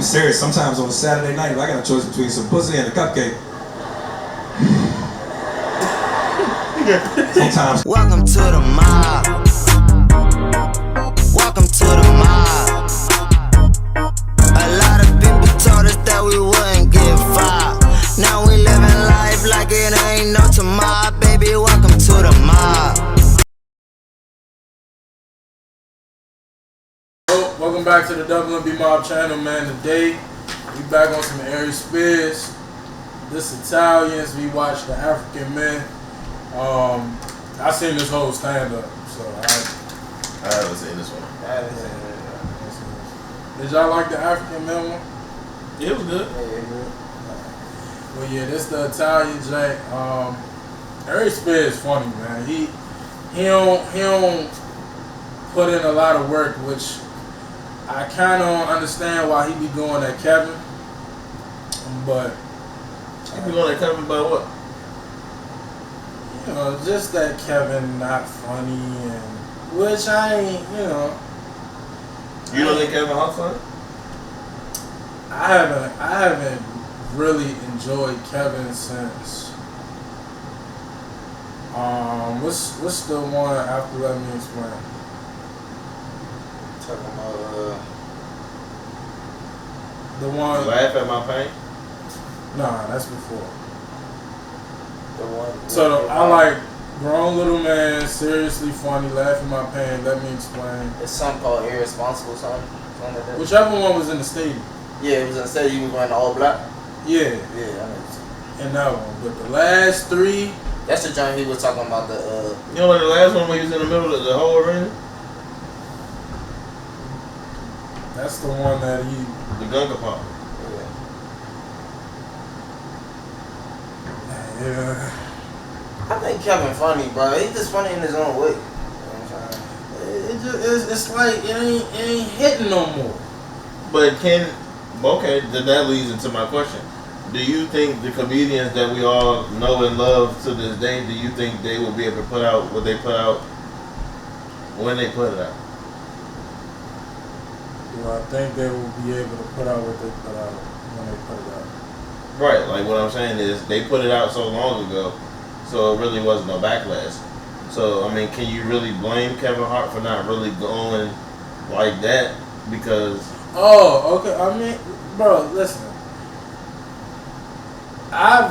I'm serious. Sometimes on a Saturday night, if I got a choice between some pussy and a cupcake. Sometimes. Welcome to the mob. Welcome to the mob. A lot of people told us that we wouldn't get fired. Now we living life like it ain't no tomorrow, baby. Welcome to the mob. Welcome back to the WNB Mob channel, man. Today, we back on some Aries Spears. This Italians, we watched the African Men. I seen this whole stand-up, so I haven't seen this one. Did y'all like the African Men one? It was good. Well, yeah, this the Italian Jack. Aries Spears is funny, man. He don't put in a lot of work, which I kind of don't understand why he be going at Kevin, but He be going at Kevin about what? you know, just that Kevin not funny, and which I ain't, you know. You don't think Kevin Hart's funny? I haven't really enjoyed Kevin since what's the one after Let Me Explain? Talking about The one Laugh at My Pain? Nah, that's before. the one. So I like Grown Little Man, Seriously Funny, Laugh at My Pain, Let Me Explain. It's something called Irresponsible, something like that. Whichever one was in the stadium. Yeah, it was instead you was going all black. Yeah, Yeah, I know. and that one. But the last three, That's the joint he was talking about the. You know what the last one where he was in the middle of the whole arena? that's the one that he. The Gunga Pop. Yeah. I think Kevin funny, bro. He's just funny in his own way. You know what I'm saying? It's like it ain't hitting no more. But okay, then that leads into my question. Do you think the comedians that we all know and love to this day, do you think they will be able to put out what they put out when they put it out? Do I think they will be able to put out what they put out when they put it out? Right, like what I'm saying is they put it out so long ago, so it really wasn't no backlash. So, I mean, can you really blame Kevin Hart for not really going like that? Because... Oh, okay. I mean, bro, listen. I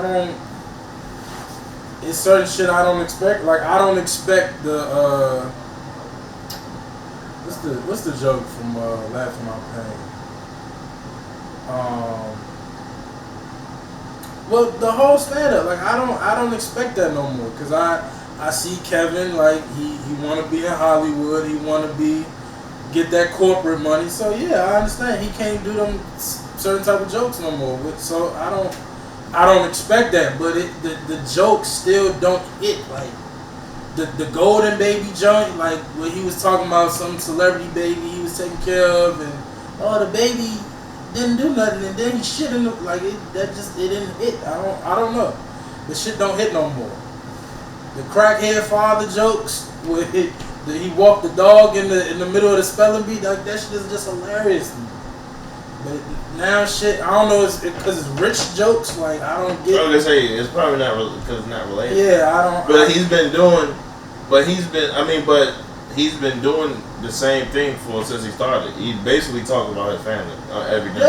don't. It's certain shit I don't expect. Like I don't expect the what's the joke from Laugh at My Pain? Well, the whole stand up, like I don't expect that no more, cause I see Kevin, like he want to be in Hollywood, he want to get that corporate money. So yeah, I understand he can't do them certain type of jokes no more. So I don't expect that, but the jokes still don't hit. Like the Golden Baby joint, like when he was talking about some celebrity baby he was taking care of, and the baby didn't do nothing, and then he shit in the, like it didn't hit. I don't know. The shit don't hit no more. The crackhead father jokes where he walked the dog in the middle of the spelling bee, like that shit is just hilarious. But now shit, I don't know, it's because it's rich jokes. Like I don't get. I was gonna say it's probably not because it's not related. Yeah, I don't. But he's been doing the same thing since he started. He basically talking about his family every day.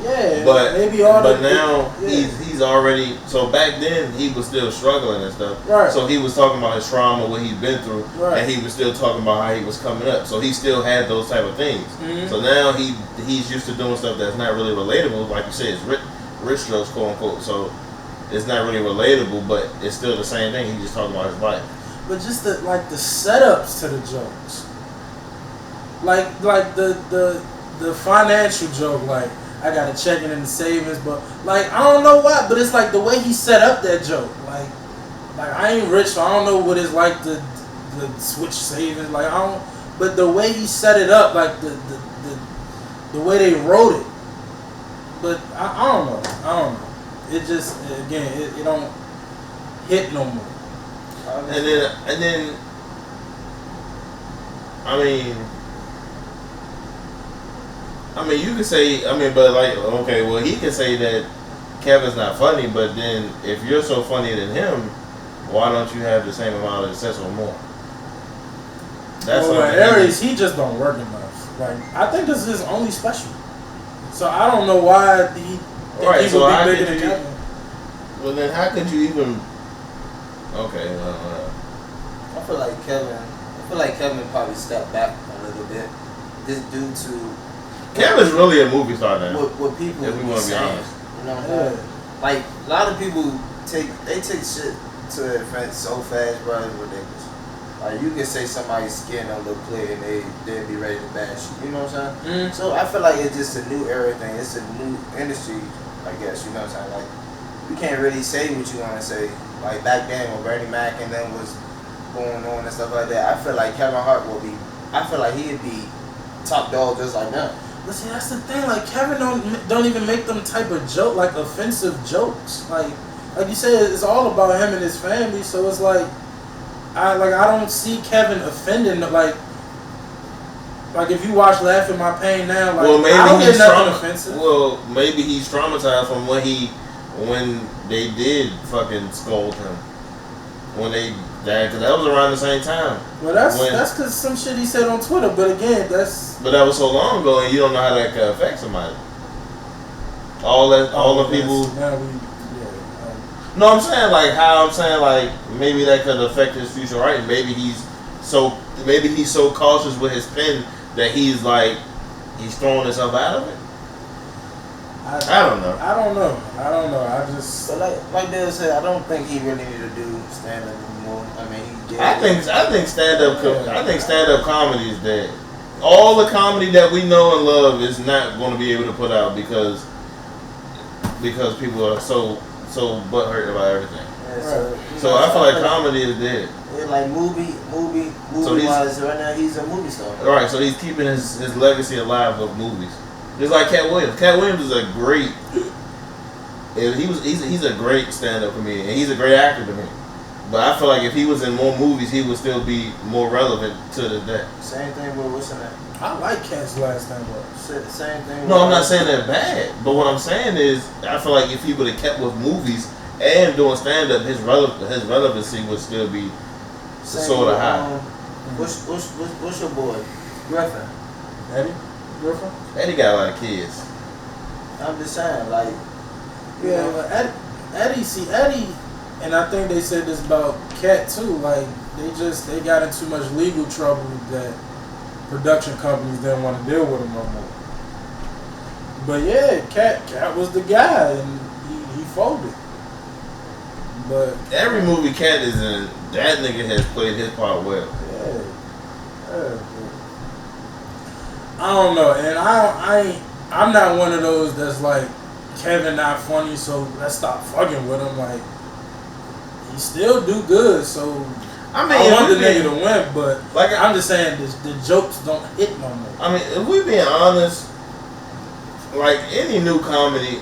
Yeah. But maybe now he's already. So back then he was still struggling and stuff. Right. So he was talking about his trauma, what he'd been through, right. and he was still talking about how he was coming up. So he still had those type of things. Mm-hmm. So now he's used to doing stuff that's not really relatable. Like you said, it's rich strokes, quote unquote. So it's not really relatable, but it's still the same thing. He's just talking about his life. But just the setups to the jokes, like the financial joke, like I got a checking in the savings, but like I don't know why, but it's like the way he set up that joke, like I ain't rich, so I don't know what it's like to switch savings, like I don't, but the way he set it up, like the way they wrote it, but I don't know, it just again it don't hit no more. And then, I mean, I mean, you could say, I mean, but like, okay, well, he could say that Kevin's not funny, but then if you're so funnier than him, why don't you have the same amount of success or more? That's well, something Aries, he just don't work enough. Like, I think this is his only special. So I don't know why he Right, he so would how be bigger could than you- Kevin. Well, then how could you even? Okay, I feel like Kevin probably stepped back a little bit, just due to Kevin's really a movie star now. what people If we be wanna be saying. honest. You know what I'm saying? Like a lot of people take shit to the offense so fast, bro. It's ridiculous. Like you can say somebody's skin on the play and they'd be ready to bash you. You know what I'm saying? So I feel like it's just a new era thing. It's a new industry, I guess. You know what I'm saying? Like you can't really say what you want to say. Like back then when Bernie Mac and them was going on and stuff like that, I feel like Kevin Hart will be. I feel like he'd be top dog just like that. But see, that's the thing. Like Kevin don't even make them type of joke, like offensive jokes. Like you said, it's all about him and his family. So it's like I don't see Kevin offending. Like if you watch Laugh at My Pain now, like well, maybe I don't he's get nothing offensive. Well, maybe he's traumatized from when they did fucking scold him when they died, because that was around the same time. Well, that's because some shit he said on Twitter. But again, But that was so long ago, and you don't know how that could affect somebody. All the people. No, I'm saying like maybe that could affect his future writing. Maybe he's so cautious with his pen that he's throwing himself out of it. I don't know. I just So like Dale said, I don't think he really need to do stand up anymore. I mean, he did. I think stand up comedy is dead. All the comedy that we know and love is not going to be able to put out because people are so butthurt about everything. Yeah, So I feel like comedy is dead. Yeah, like movie wise, right now he's a movie star. All right, so he's keeping his legacy alive of movies. Just like Cat Williams. Cat Williams is a great. He's a great stand-up comedian, and he's a great actor to me. But I feel like if he was in more movies, he would still be more relevant to this day. Same thing with what's in that? I like Cat's last time. Same thing. No, I'm not saying that bad. But what I'm saying is, I feel like if he would have kept with movies and doing stand-up, his relevancy would still be sort of high. What's your boy? Griffin. Eddie Griffin. Eddie got a lot of kids. I'm just saying, like. Yeah, but Eddie, and I think they said this about Cat too. Like they got in too much legal trouble that production companies didn't want to deal with him no more. But yeah, Cat was the guy, and he folded. But Every movie Cat is in, that nigga has played his part well. yeah. I don't know, and I'm not one of those that's like Kevin not funny, so let's stop fucking with him. Like he still do good, so I want the mean, nigga to win, but like I'm just saying the jokes don't hit no more. I mean, if we being honest, like any new comedy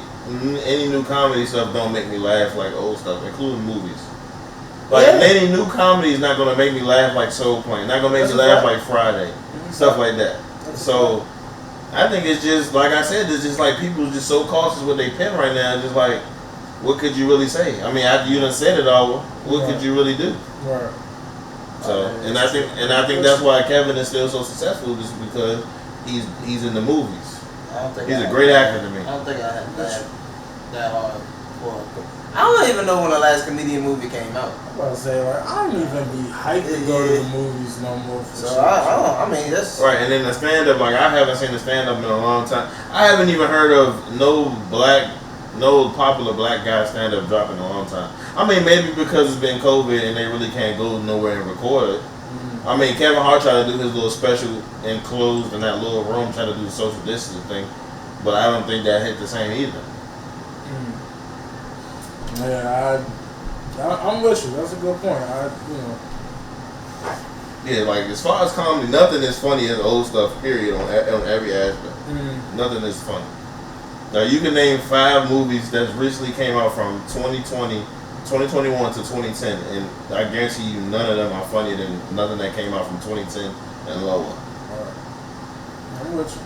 stuff don't make me laugh like old stuff, including movies. Like any new comedy is not gonna make me laugh like Soul Plane, not gonna make me laugh like Friday, stuff like that. So I think it's just like I said, it's just like people just so cautious with their pen right now. Just like, what could you really say? I mean, after you done said it all, what could you really do? Right. So, and I think that's why Kevin is still so successful, just because he's in the movies. He's a great actor to me. I don't think I had that hard for. I don't even know when the last comedian movie came out. I'm about to say, like, I don't even be hyped to go to the movies no more. For So I mean, that's right. And then the stand up, like I haven't seen the stand up in a long time. I haven't even heard of no popular black guy stand up drop in a long time. I mean, maybe because it's been COVID and they really can't go nowhere and record it. Mm-hmm. I mean, Kevin Hart tried to do his little special enclosed in that little room, trying to do the social distancing thing, but I don't think that hit the same either. Yeah, I'm with you. That's a good point. Yeah, like as far as comedy, nothing is funny as old stuff. Period. On every aspect, nothing is funny. Now you can name 5 movies that recently came out from 2020, 2021 to 2010, and I guarantee you none of them are funnier than nothing that came out from 2010 and lower. Alright. I'm with you.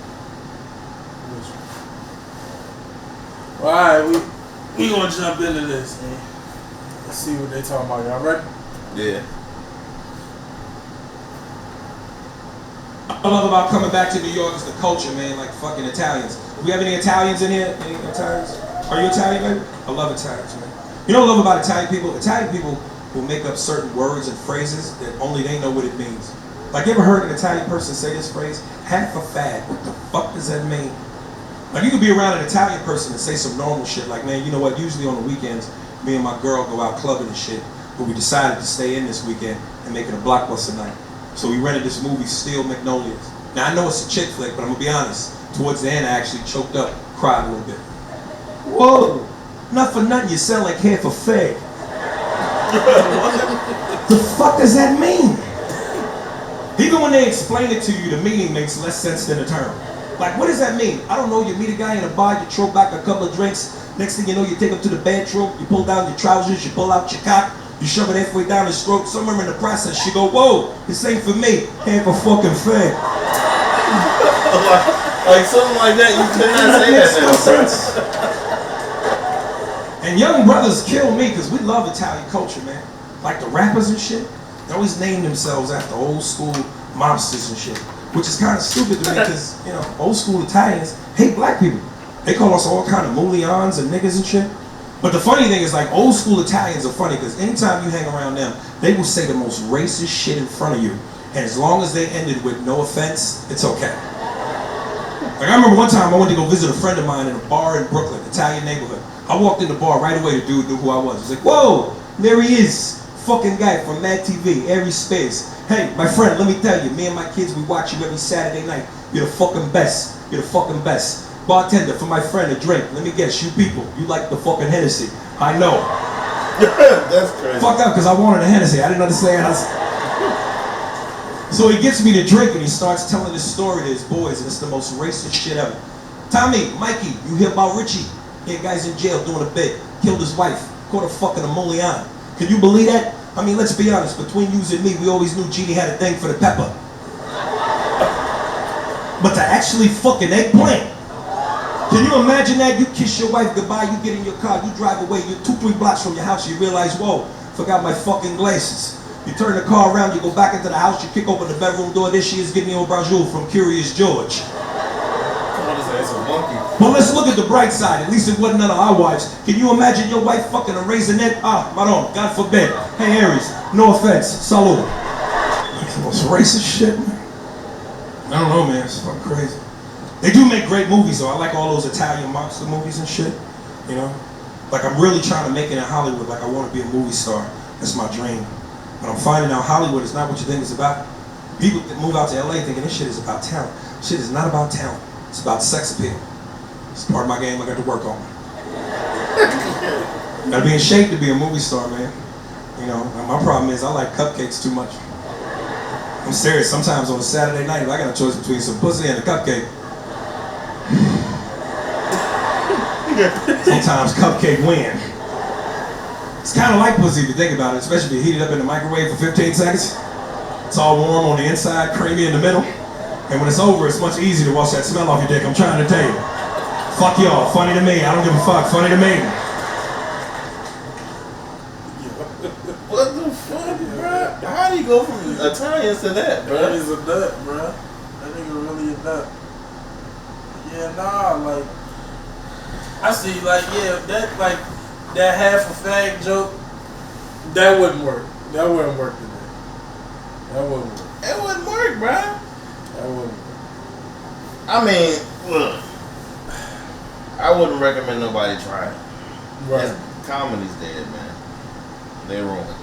Well, alright, we gonna jump into this, man. Let's see what they talking about. Y'all ready? Yeah. I love about coming back to New York is the culture, man, like fucking Italians. Do we have any Italians in here? Any Italians? Are you Italian, baby? I love Italians, man. You know what I love about Italian people? Italian people will make up certain words and phrases that only they know what it means. Like, you ever heard an Italian person say this phrase? Half a fag. What the fuck does that mean? Like, you could be around an Italian person and say some normal shit like, man, you know what, usually on the weekends, me and my girl go out clubbing and shit, but we decided to stay in this weekend and make it a blockbuster night. So we rented this movie, Steel Magnolias. Now, I know it's a chick flick, but I'm gonna be honest, towards the end I actually choked up, cried a little bit. Whoa, not for nothing, you sound like half a fag. The fuck does that mean? Even when they explain it to you, the meaning makes less sense than the term. Like, what does that mean? I don't know, you meet a guy in a bar, you throw back a couple of drinks, next thing you know, you take him to the bathroom, you pull down your trousers, you pull out your cock, you shove it halfway down his throat, somewhere in the process, you go, whoa, this ain't for me, half a fucking fag. Like something like that, you cannot say that. Makes no sense. And young brothers kill me, because we love Italian culture, man. Like the rappers and shit, they always name themselves after old school mobsters and shit. Which is kind of stupid to me because, you know, old school Italians hate black people. They call us all kind of mullions and niggas and shit. But the funny thing is, like, old school Italians are funny because anytime you hang around them, they will say the most racist shit in front of you. And as long as they ended with no offense, it's okay. Like, I remember one time I went to go visit a friend of mine in a bar in Brooklyn, Italian neighborhood. I walked in the bar right away, the dude knew who I was. He's like, whoa, there he is. Fucking guy from Mad TV, Aries Space. Hey, my friend, let me tell you, me and my kids, we watch you every Saturday night. You're the fucking best. You're the fucking best. Bartender, for my friend, a drink. Let me guess, you people, you like the fucking Hennessy. I know. That's crazy. Fucked up, because I wanted a Hennessy. I didn't understand. So he gets me to drink, and he starts telling this story to his boys, and it's the most racist shit ever. Tommy, Mikey, you hear about Richie? Yeah, guy's in jail doing a bit. Killed his wife. Caught a fucking emollient. Can you believe that? I mean, let's be honest, between you and me, we always knew Jeannie had a thing for the pepper. But to actually fucking eggplant, can you imagine that? You kiss your wife goodbye, you get in your car, you drive away, you're 2-3 blocks from your house, you realize, whoa, forgot my fucking glasses. You turn the car around, you go back into the house, you kick open the bedroom door, there she is giving you a bonjour from Curious George. But let's look at the bright side. At least it wasn't none of our wives. Can you imagine your wife fucking a raisinette? Ah, pardon, God forbid. Hey, Aries, no offense. Salud. That's the most racist shit, man. I don't know, man. It's fucking crazy. They do make great movies, though. I like all those Italian mobster movies and shit. You know? Like, I'm really trying to make it in Hollywood. Like, I want to be a movie star. That's my dream. But I'm finding out Hollywood is not what you think it's about. People that move out to LA thinking this shit is about talent. Shit is not about talent. It's about sex appeal. It's part of my game I got to work on. Gotta be in shape to be a movie star, man. You know, my problem is I like cupcakes too much. I'm serious, sometimes on a Saturday night, if I got a choice between some pussy and a cupcake, sometimes cupcake win. It's kind of like pussy if you think about it, especially if you heat it up in the microwave for 15 seconds. It's all warm on the inside, creamy in the middle. And when it's over, it's much easier to wash that smell off your dick, I'm trying to tell you. Fuck y'all, funny to me, I don't give a fuck, funny to me. What the fuck, bro? How do you go from Italians to that, bro? That is a nut, bro. That nigga really a nut. Yeah, nah, like, I see, like, yeah, that, like, that half a fag joke, that wouldn't work. That wouldn't work today. That wouldn't work. It wouldn't work, bro. That wouldn't work. I mean, look, I wouldn't recommend nobody try it. Right. Comedy's dead, man. They ruined it.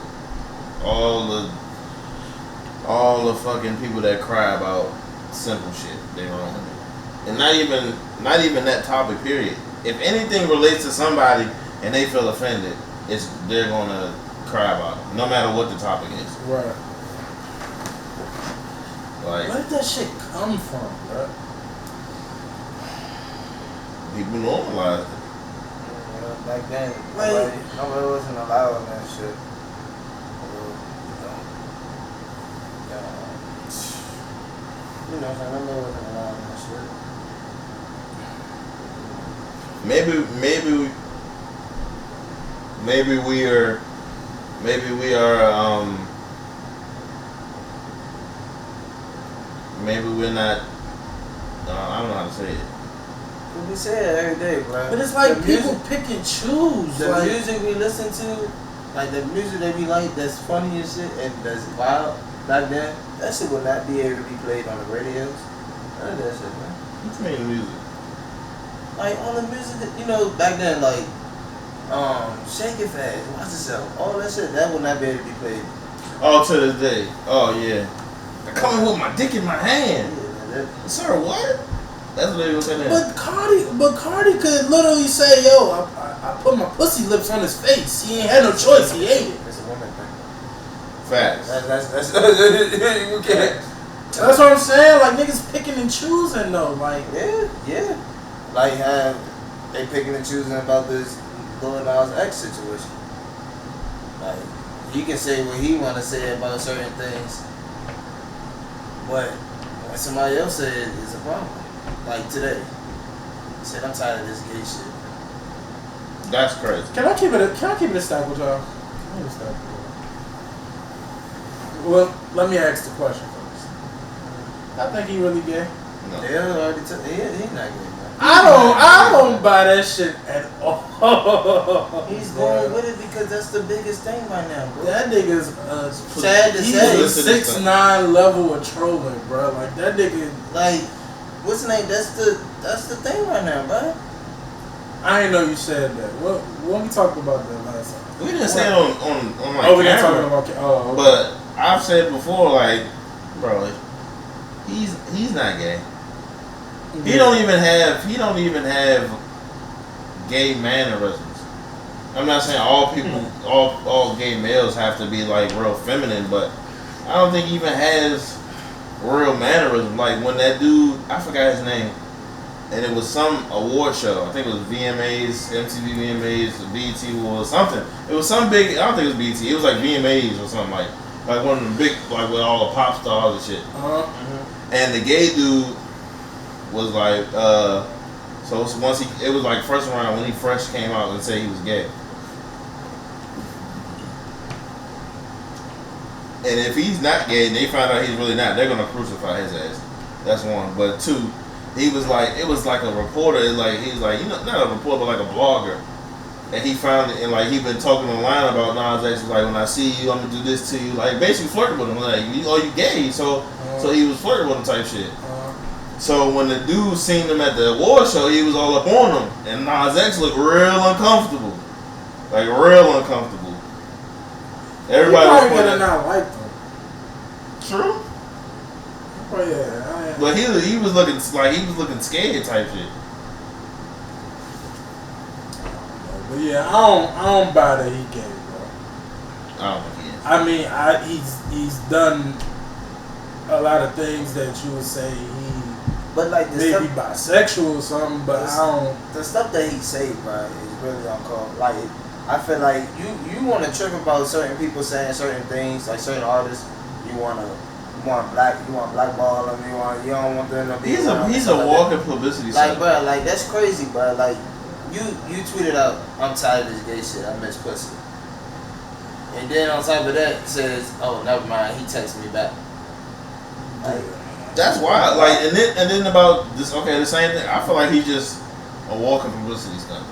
All the fucking people that cry about simple shit, they ruined it. And not even that topic, period. If anything relates to somebody and they feel offended, they're gonna cry about it, no matter what the topic is. Right. Like, where did that shit come from, bro? people normalized it. Back then, Like, nobody wasn't allowed on that shit. You know, nobody wasn't allowed on that shit. maybe we are maybe we're not. I don't know how to say it. We say it every day, bro. But it's like The people music- pick and choose. The Like, music we listen to, like the music that we like, that's funny and shit, and that's wild back then. That shit would not be able to be played on the radios. None of that shit, man. What you mean music? Like on the music, that, you know, back then, like Shake It Fast, Watch Yourself, all that shit, that would not be able to be played. Oh, to this day. Oh yeah. I'm coming with my dick in my hand. Yeah, man, Sir, what? That's what they were saying. but Cardi could literally say, "Yo, I put my pussy lips on his face. He ain't had no choice. He ate it." That's a woman thing. Facts. That's you can't. That's what I'm saying. Like niggas picking and choosing though. Like, Yeah. Like have they picking and choosing about this Lil Nas X situation. Like he can say what he wanna say about certain things, but when somebody else says it, it's a problem. Like today, he said, "I'm tired of this gay shit." That's crazy. can I keep it a stack with y'all? Let me stack with y'all. Well, let me ask the question first. I think he really gay. No. They already he's not gay, man. I don't buy that shit at all. He's going with it because that's the biggest thing right now, bro. That nigga's Sad to he's say. a 6'9" level of trolling, bro. Like that nigga. Like, what's the name? That's the thing right now, bro. I didn't know you said that. What we talked about that last time? We didn't say it on like Oh, we didn't camera, talk about. Oh, okay. but I've said before, like, bro, he's not gay. He don't even have gay mannerisms. I'm not saying all people, all gay males have to be like real feminine, but I don't think he even has real mannerisms. Like when that dude, I forgot his name, and it was some award show. I think it was VMAs, MTV VMAs, BET Awards, something. It was some big. I don't think it was BET. It was like VMAs or something like one of the big, like with all the pop stars and shit. And the gay dude was like, so once it was like first round when he fresh came out and said he was gay. And if he's not gay and they find out he's really not, they're gonna crucify his ass. That's one. But two, he was like, it was like a reporter, like he was like, you know, not a reporter, but like a blogger. And he found it, and like he been talking online about Nas X, like when I see you, I'm gonna do this to you, like basically flirting with him, like you gay, so he was flirting with him type shit. So when the dude seen him at the award show, he was all up on him, and Nas X looked real uncomfortable, like real uncomfortable. Everybody was gonna pointing. not like them. True, Oh yeah. but he was looking like he was looking scared type shit. But yeah, I don't buy that he gay, bro. I don't think he is. I mean, he's done a lot of things that you would say he But like the maybe stuff, bisexual or something, but I don't. the stuff that he say, bro, is really uncalled. Like I feel like you want to trip about certain people saying certain things, like certain artists. You want blackball them. You don't want them to be. He's around a and stuff like walking that. publicity Like, stunt. bro, like that's crazy, bro. Like you tweeted out, "I'm tired of this gay shit. I miss pussy." And then on top of that, it says, "Oh, never mind." He texted me back. Like, That's wild. Like and then about this. Okay, the same thing. I feel like he's just a walking publicity stunt,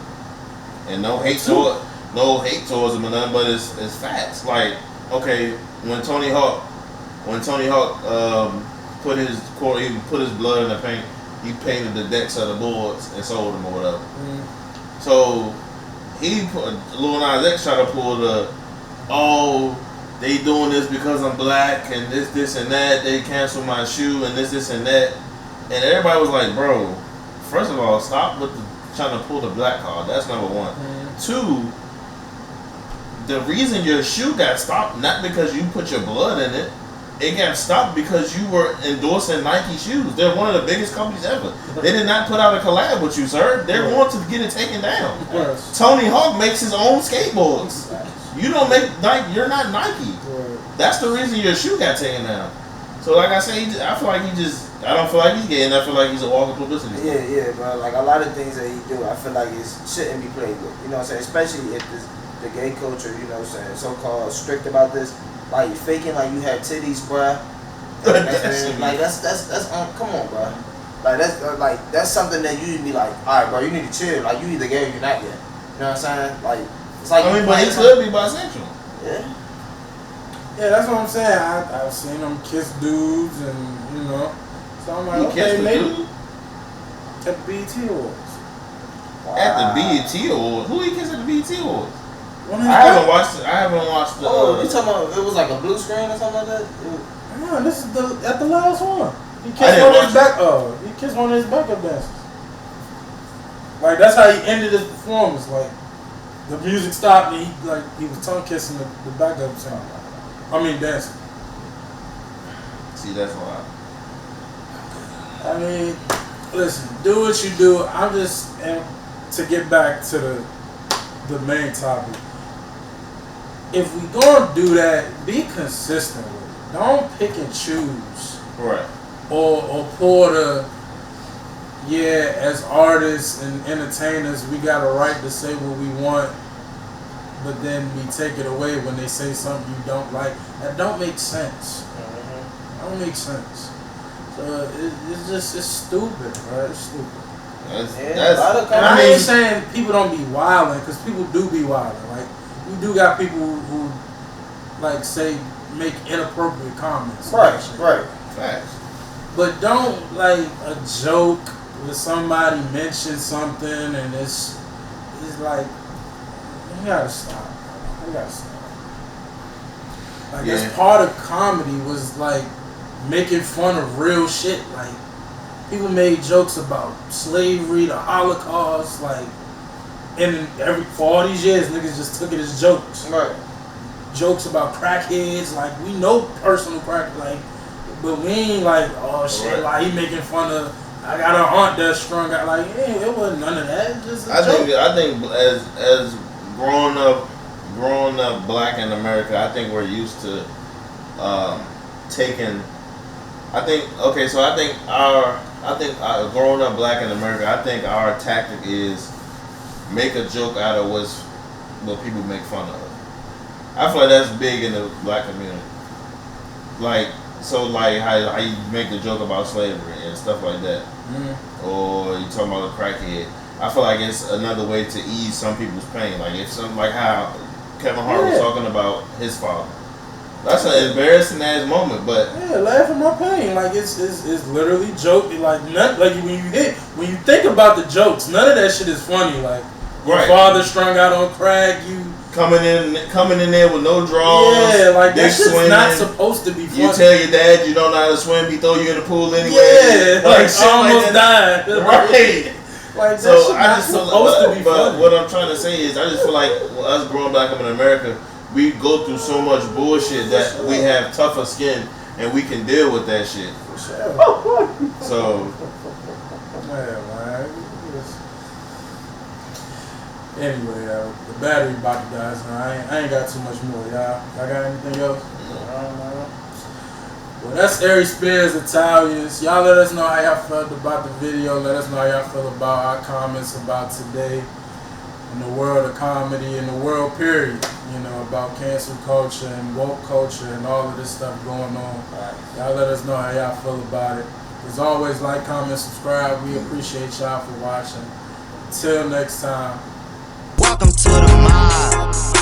and no hate towards him or nothing. But it's facts. Like okay, when Tony Hawk put his blood in the paint, he painted the decks of the boards and sold them or whatever. So Lil Nas X tried to pull they doing this because I'm black and this and that. They canceled my shoe and this and that. And everybody was like, bro, first of all, stop with trying to pull the black card. That's number one. Two, the reason your shoe got stopped, not because you put your blood in it. It got stopped because you were endorsing Nike shoes. They're one of the biggest companies ever. They did not put out a collab with you, sir. They want to get it taken down. Yes. Tony Hawk makes his own skateboards. You don't make Nike. You're not Nike. That's the reason your shoe got taken down. So like I say, I feel like I don't feel like he's gay, and I feel like he's a walking publicity. Yeah, bro. Like a lot of things that he do, I feel like it shouldn't be played with. You know what I'm saying? Especially if the gay culture, you know what I'm saying, so-called strict about this. Like faking like you have titties, bro. That's come on, bro. Like that's something that you need to be like, all right, bro, you need to chill. Like you either gay or you're not gay. You know what I'm saying? Like it's like. I mean, but he could be bisexual. Yeah. Yeah, that's what I'm saying. I've seen him kiss dudes, and you know, so I'm like, okay, maybe at the BET Awards. Wow. At the BET Awards, who he kissed at the BET Awards? I haven't watched the. Oh, you talking about it was like a blue screen or something like that? No, this is at the last one. He kissed one of his back. He kissed one of his backup dancers. Like that's how he ended his performance. Like the music stopped, and he was tongue kissing the backup singer. I mean dancing. See, that's wild. I mean, listen, do what you do. I'm just to get back to the main topic. If we gonna do that, be consistent with it. Don't pick and choose. Right. Or pour as artists and entertainers, we got a right to say what we want, but then we take it away when they say something you don't like. That don't make sense. That don't make sense. So it's stupid, right? It's stupid. I ain't saying people don't be wilding, because people do be wilding. Like, we do got people who like make inappropriate comments. Right. Facts. But don't like a joke where somebody mentions something and it's like, you gotta stop. You gotta stop. Like that's part of comedy, was like making fun of real shit. Like people made jokes about slavery, the Holocaust, like, and for all these years niggas just took it as jokes. Right. Jokes about crackheads, like we know personal crack, like, but we ain't like, oh shit, right. Like he making fun of. I got an aunt that's strung out. Like, yeah, it wasn't none of that. It's just a joke. I think as growing up black in America, I think we're used to taking. I think growing up black in America, I think our tactic is make a joke out of what people make fun of. I feel like that's big in the black community. Like, so like how you make the joke about slavery and stuff like that. Mm-hmm. Or you talking about a crackhead. I feel like it's another way to ease some people's pain. Like if something like how Kevin Hart was talking about his father. That's an embarrassing ass moment, but laugh at my pain. Like it's literally joke. Like when you think about the jokes, none of that shit is funny. Like your father strung out on crack, you coming in there with no drawers. Yeah, like that shit's not supposed to be funny. You tell your dad you don't know how to swim, he throw you in the pool anyway. Yeah, like shit almost like died. Right. Like that's not supposed to be but funny. what I'm trying to say is, I just feel like us growing back up in America, we go through so much bullshit that we have tougher skin and we can deal with that shit. For sure. So, man. Anyway, the battery about to die, so I ain't got too much more, y'all. Y'all got anything else? Well, that's Aries Spears Italians. Y'all let us know how y'all felt about the video. Let us know how y'all feel about our comments about today in the world of comedy, in the world period. You know, about cancel culture and woke culture and all of this stuff going on. Y'all let us know how y'all feel about it. As always, like, comment, subscribe. We appreciate y'all for watching. Until next time. Welcome to the mob.